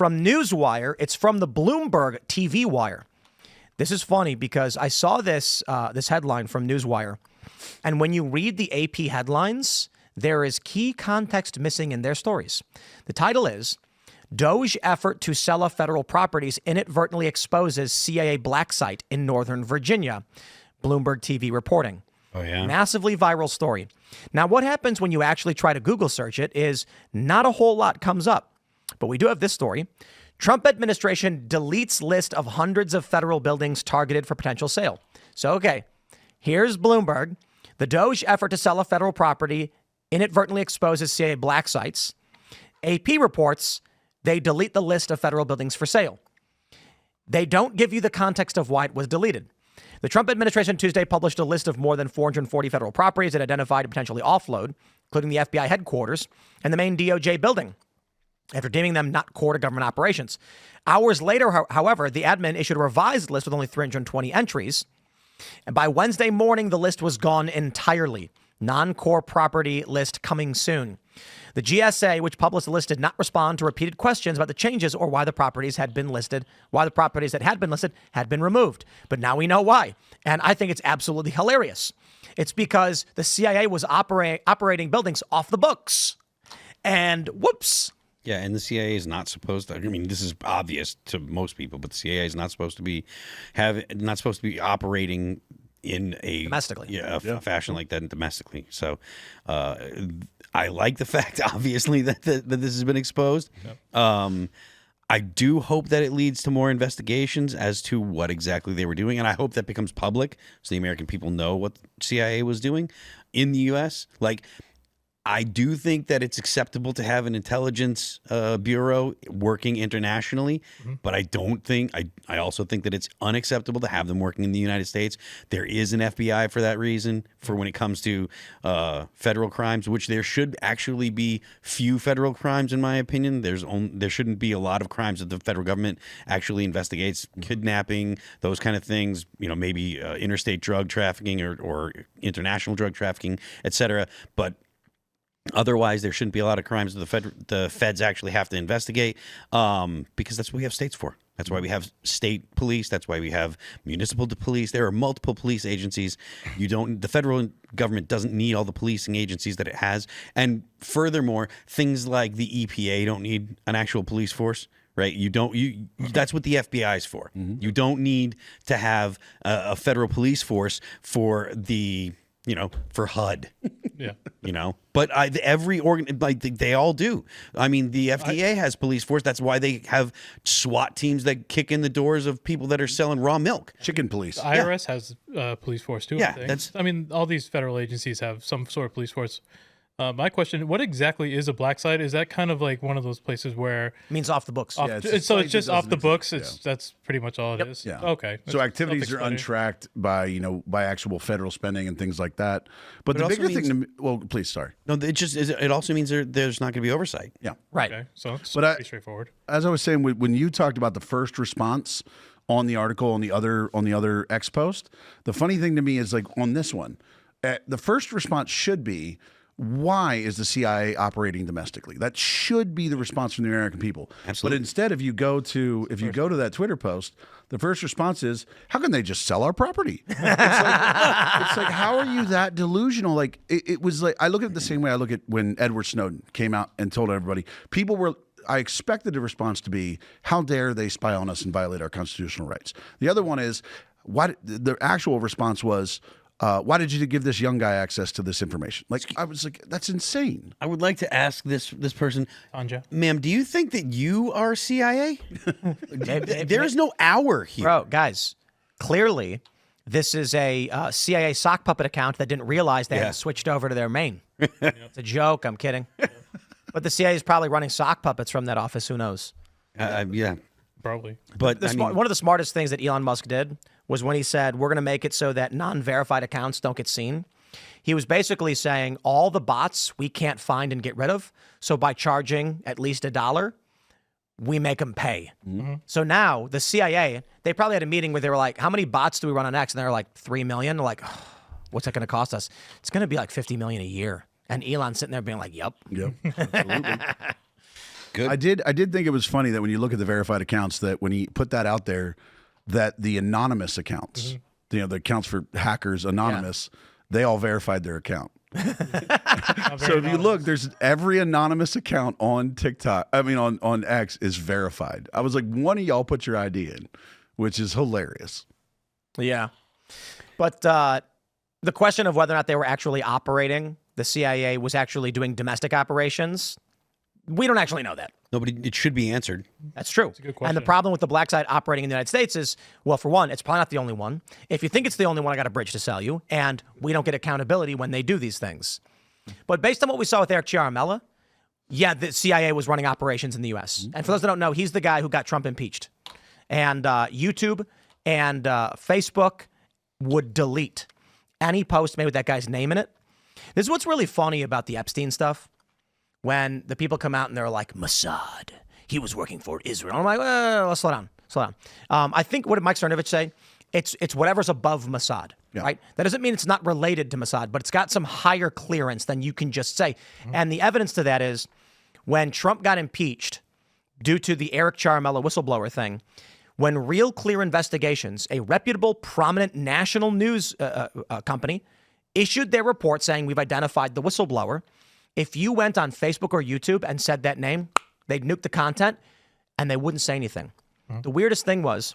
from Newswire. It's from the Bloomberg TV wire. This is funny because I saw this this headline from Newswire, and when you read the AP headlines, there is key context missing in their stories. The title is, DOGE effort to sell off federal properties inadvertently exposes CIA black site in Northern Virginia. Bloomberg TV reporting. Oh, yeah. Massively viral story. Now, what happens when you actually try to Google search it is not a whole lot comes up. But we do have this story. Trump administration deletes list of hundreds of federal buildings targeted for potential sale. So, okay, here's Bloomberg. The DOGE effort to sell a federal property inadvertently exposes CIA black sites. AP reports they delete the list of federal buildings for sale. They don't give you the context of why it was deleted. The Trump administration Tuesday published a list of more than 440 federal properties it identified to potentially offload, including the FBI headquarters and the main DOJ building, after deeming them not core to government operations. Hours later, however, the admin issued a revised list with only 320 entries. And by Wednesday morning, the list was gone entirely. Non-core property list coming soon. The GSA, which published the list, did not respond to repeated questions about the changes or why the properties had been listed, why the properties that had been listed had been removed. But now we know why. And I think it's absolutely hilarious. It's because the CIA was operating buildings off the books. And whoops. Yeah, and the CIA is not supposed to. I mean, this is obvious to most people, but the CIA is not supposed to be operating in a domestically, a fashion like that domestically. So, I like the fact, obviously, that this has been exposed. Yep. I do hope that it leads to more investigations as to what exactly they were doing, and I hope that becomes public so the American people know what CIA was doing in the U.S. Like, I do think that it's acceptable to have an intelligence bureau working internationally, but I don't think I also think that it's unacceptable to have them working in the United States. There is an FBI for that reason, for when it comes to federal crimes, which there should actually be few federal crimes, in my opinion. There shouldn't be a lot of crimes that the federal government actually investigates, kidnapping, those kind of things. You know, maybe interstate drug trafficking or international drug trafficking, etc. But otherwise, there shouldn't be a lot of crimes that the feds actually have to investigate, because that's what we have states for. That's why we have state police. That's why we have municipal police. There are multiple police agencies. The federal government doesn't need all the policing agencies that it has. And furthermore, things like the EPA don't need an actual police force. Right? That's what the FBI is for. You don't need to have a federal police force for for HUD. Yeah. But every organ, they all do. I mean, the FDA has police force. That's why they have SWAT teams that kick in the doors of people that are selling raw milk. Chicken police. The IRS has police force too. Yeah, I think. All these federal agencies have some sort of police force. My question: what exactly is a black site? Is that kind of like one of those places where it means off the books? It's just off the books. That's pretty much all it is. Yeah. Okay. So activities are untracked by actual federal spending and things like that. But the bigger thing, please, sorry. No, it also means there's not going to be oversight. Yeah. Right. Okay. So it's pretty straightforward. As I was saying, when you talked about the first response on the article on the other X post, the funny thing to me is, like, on this one, the first response should be, why is the CIA operating domestically? That should be the response from the American people. Absolutely. But instead, if you go to that Twitter post, the first response is, how can they just sell our property? It's like, how are you that delusional? Like, it was like, I look at it the same way I look at when Edward Snowden came out and told everybody. I expected the response to be, how dare they spy on us and violate our constitutional rights? The other one is, the actual response was, why did you give this young guy access to this information? Like, I was like, that's insane. I would like to ask this person, Anja, ma'am, do you think that you are CIA? There is no hour here. Bro, guys, clearly this is a CIA sock puppet account that didn't realize they had switched over to their main. It's a joke. I'm kidding. But the CIA is probably running sock puppets from that office. Who knows? Yeah. probably. But one of the smartest things that Elon Musk did was when he said, we're going to make it so that non-verified accounts don't get seen. He was basically saying all the bots we can't find and get rid of. So by charging at least $1, we make them pay. Mm-hmm. So now the CIA, they probably had a meeting where they were like, how many bots do we run on X? And they were like, 3 million. They're like, oh, what's that going to cost us? It's going to be like 50 million a year. And Elon's sitting there being like, yep. Yep, absolutely. Good. I did think it was funny that when you look at the verified accounts, that when he put that out there, that the anonymous accounts, the accounts for hackers, anonymous, they all verified their account. So if you look, there's every anonymous account on TikTok. I mean, on X is verified. I was like, one of y'all put your ID in, which is hilarious. Yeah. But the question of whether or not they were actually operating, the CIA was actually doing domestic operations, we don't actually know that. It should be answered. That's true. a good question. And the problem with the black site operating in the United States is, well, for one, it's probably not the only one. If you think it's the only one, I got a bridge to sell you. And we don't get accountability when they do these things. But based on what we saw with Eric Ciaramella, yeah, the CIA was running operations in the U.S. And for those that don't know, he's the guy who got Trump impeached. And YouTube and Facebook would delete any post made with that guy's name in it. This is what's really funny about the Epstein stuff. When the people come out and they're like, Mossad, he was working for Israel. I'm like, well, let's slow down. I think, what did Mike Cernovich say? It's whatever's above Mossad, right? That doesn't mean it's not related to Mossad, but it's got some higher clearance than you can just say. And the evidence to that is when Trump got impeached due to the Eric Ciaramella whistleblower thing, when Real Clear Investigations, a reputable, prominent national news company, issued their report saying we've identified the whistleblower, if you went on Facebook or YouTube and said that name, they'd nuke the content and they wouldn't say anything. The weirdest thing was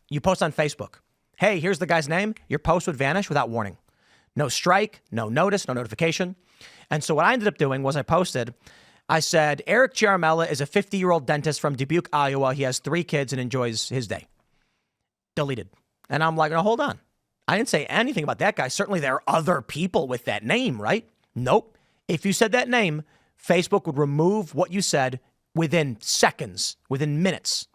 you post on Facebook, hey, here's the guy's name. Your post would vanish without warning. No strike, no notice, no notification. And so what I ended up doing was I said, Eric Ciaramella is a 50-year-old dentist from Dubuque, Iowa. He has 3 kids and enjoys his day. Deleted. And I'm like, no, hold on. I didn't say anything about that guy. Certainly there are other people with that name, right? Nope. If you said that name, Facebook would remove what you said within seconds, within minutes.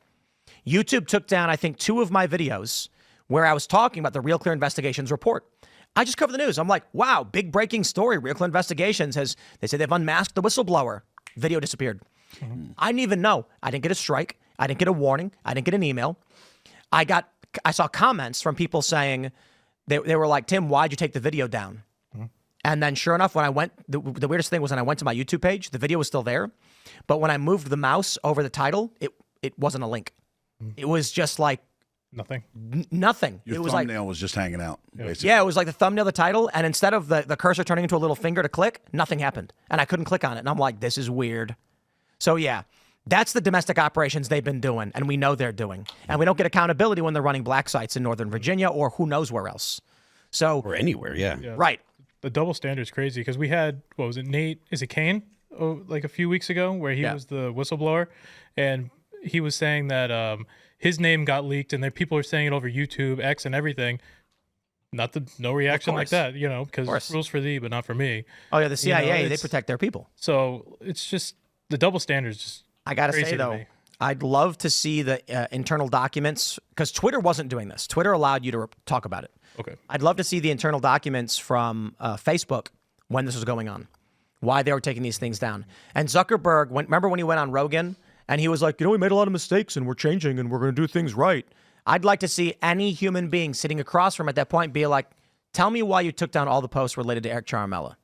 YouTube took down, I think, 2 of my videos where I was talking about the Real Clear Investigations report. I just covered the news. I'm like, wow, big breaking story. Real Clear Investigations they say they've unmasked the whistleblower. Video disappeared. I didn't even know. I didn't get a strike. I didn't get a warning. I didn't get an email. I saw comments from people saying, they were like, Tim, why'd you take the video down? And then sure enough, when I went, the weirdest thing was when I went to my YouTube page, the video was still there. But when I moved the mouse over the title, it wasn't a link. It was just like nothing. Nothing. Your thumbnail was just hanging out, basically. Yeah, it was like the thumbnail, the title. And instead of the cursor turning into a little finger to click, nothing happened. And I couldn't click on it. And I'm like, this is weird. So yeah, that's the domestic operations they've been doing. And we know they're doing. And we don't get accountability when they're running black sites in Northern Virginia or who knows where else. So Or anywhere, yeah. Right. The double standard's crazy because we had, what was it, Nate? Is it Kane? Oh, like a few weeks ago, where he was the whistleblower, and he was saying that his name got leaked, and then people are saying it over YouTube, X, and everything. No reaction like that, because rules for thee, but not for me. Oh yeah, the CIA, they protect their people. So it's just the double standards. Just I gotta say though, I'd love to see the internal documents because Twitter wasn't doing this. Twitter allowed you to talk about it. Okay. I'd love to see the internal documents from Facebook when this was going on, why they were taking these things down. And Zuckerberg, remember when he went on Rogan and he was like, we made a lot of mistakes and we're changing and we're going to do things right. I'd like to see any human being sitting across from him at that point be like, tell me why you took down all the posts related to Eric Ciaramella.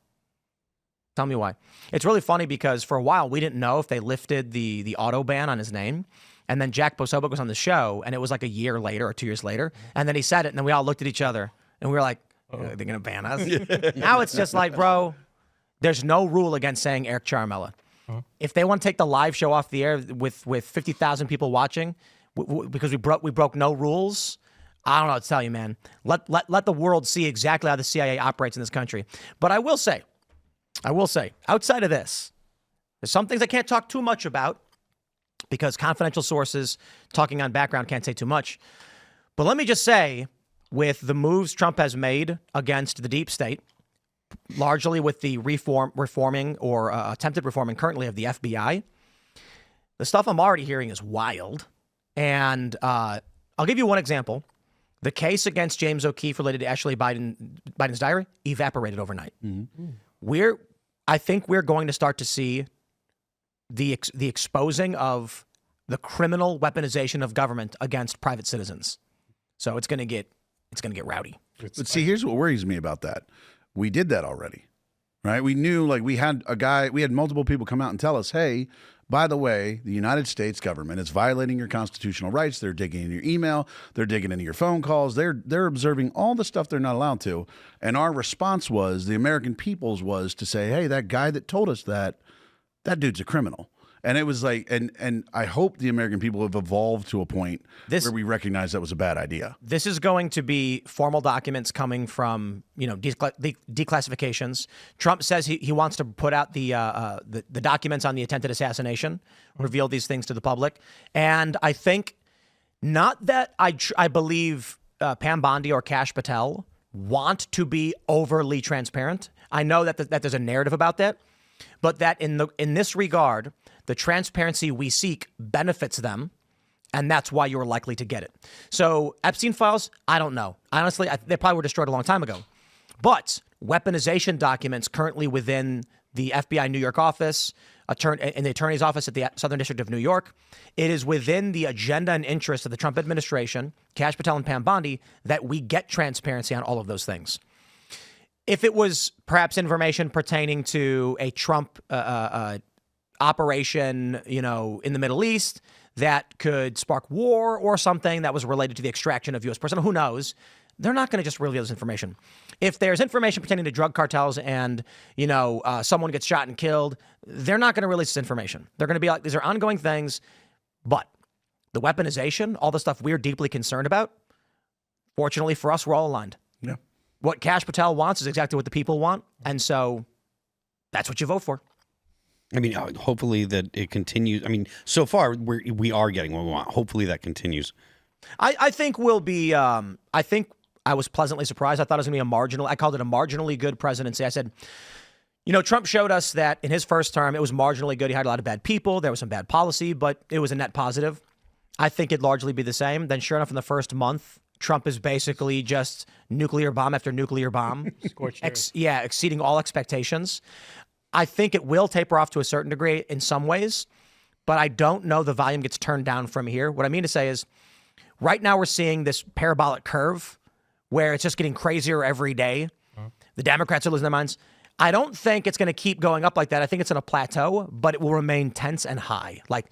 Tell me why. It's really funny because for a while we didn't know if they lifted the auto ban on his name. And then Jack Posobiec was on the show, and it was like a year later or 2 years later. And then he said it, and then we all looked at each other, and we were like, they're going to ban us? Now it's just like, bro, there's no rule against saying Eric Ciaramella. If they want to take the live show off the air with 50,000 people watching because we broke no rules, I don't know what to tell you, man. Let the world see exactly how the CIA operates in this country. But I will say, outside of this, there's some things I can't talk too much about, because confidential sources talking on background can't say too much. But let me just say, with the moves Trump has made against the deep state, largely with the reforming or attempted reforming currently of the FBI, the stuff I'm already hearing is wild. And I'll give you one example. The case against James O'Keefe related to Ashley Biden's diary evaporated overnight. I think we're going to start to see the exposing of the criminal weaponization of government against private citizens. So it's going to get rowdy. But see, here's what worries me about that. We did that already, right? We knew, like, we had multiple people come out and tell us, hey, by the way, the United States government is violating your constitutional rights. They're digging into your email. They're digging into your phone calls. They're observing all the stuff they're not allowed to. And our response was, the American people's was to say, hey, that guy that told us that dude's a criminal. And it was like, and I hope the American people have evolved to a point where we recognize that was a bad idea. This is going to be formal documents coming from, declassifications. Trump says he wants to put out the documents on the attempted assassination, reveal these things to the public. And I think not that I believe Pam Bondi or Kash Patel want to be overly transparent. I know that there's a narrative about that, but that in this regard, the transparency we seek benefits them, and that's why you're likely to get it. So Epstein files, I don't know. Honestly, they probably were destroyed a long time ago. But weaponization documents currently within the FBI New York office, in the attorney's office at the Southern District of New York, it is within the agenda and interest of the Trump administration, Kash Patel and Pam Bondi, that we get transparency on all of those things. If it was perhaps information pertaining to a Trump operation, in the Middle East that could spark war or something that was related to the extraction of U.S. personnel, who knows? They're not going to just reveal this information. If there's information pertaining to drug cartels and, someone gets shot and killed, they're not going to release this information. They're going to be like, these are ongoing things. But the weaponization, all the stuff we're deeply concerned about, fortunately for us, we're all aligned. Yeah. What Kash Patel wants is exactly what the people want. And so that's what you vote for. I mean, hopefully that it continues. I mean, so far we are getting what we want. Hopefully that continues. I think we'll be. I think I was pleasantly surprised. I thought it was going to be I called it a marginally good presidency. I said, Trump showed us that in his first term, it was marginally good. He had a lot of bad people. There was some bad policy, but it was a net positive. I think it'd largely be the same. Then sure enough, in the first month, Trump is basically just nuclear bomb after nuclear bomb. Scorched earth. Exceeding all expectations. I think it will taper off to a certain degree in some ways, but I don't know the volume gets turned down from here. What I mean to say is right now we're seeing this parabolic curve where it's just getting crazier every day. The Democrats are losing their minds. I don't think it's going to keep going up like that. I think it's in a plateau, but it will remain tense and high. Like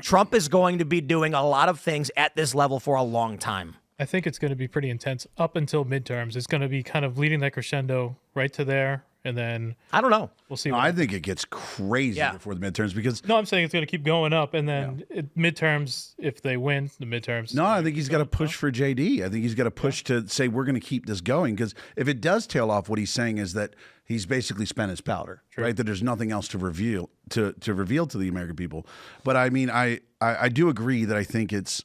Trump is going to be doing a lot of things at this level for a long time. I think it's going to be pretty intense up until midterms. It's going to be kind of leading that crescendo right to there. And then I don't know. We'll see. No, I think it gets crazy before the midterms because I'm saying it's going to keep going up, and then midterms, if they win the midterms. No, I think he's got to push for JD. I think he's got to push to say we're going to keep this going because if it does tail off, what he's saying is that he's basically spent his powder, right? That there's nothing else to reveal to the American people. But I mean, I do agree that I think it's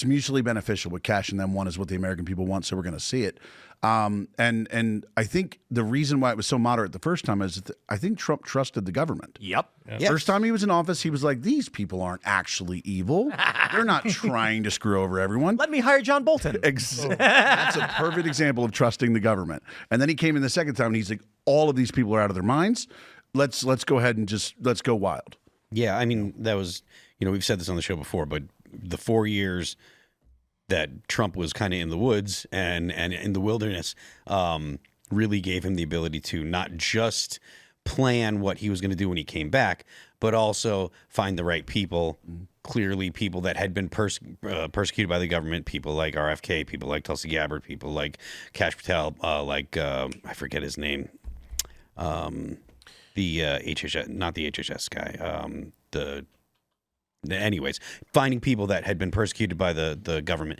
mutually beneficial. What Kash and them want is what the American people want, so we're going to see it. And I think the reason why it was so moderate the first time is that I think Trump trusted the government. Yep. First time he was in office, he was like, these people aren't actually evil. They're not trying to screw over everyone. Let me hire John Bolton. That's a perfect example of trusting the government. And then he came in the second time and he's like, all of these people are out of their minds. Let's go ahead and let's go wild. Yeah, I mean, that was, we've said this on the show before, but the 4 years that Trump was kind of in the woods and in the wilderness really gave him the ability to not just plan what he was going to do when he came back, but also find the right people, clearly people that had been persecuted by the government, people like RFK, people like Tulsi Gabbard, people like Kash Patel, I forget his name, the HHS, not the HHS guy, anyways, finding people that had been persecuted by the government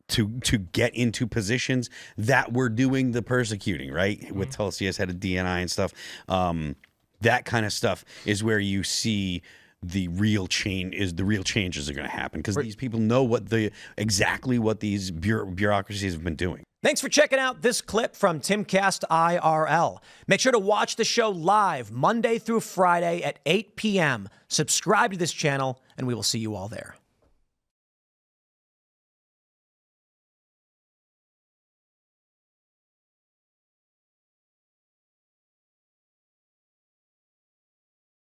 to get into positions that were doing the persecuting, right? With Tulsi as head of DNI and stuff. That kind of stuff is where you see the real changes are going to happen because these people know exactly what these bureaucracies have been doing. Thanks for checking out this clip from Timcast IRL. Make sure to watch the show live Monday through Friday at 8 p.m. Subscribe to this channel, and we will see you all there.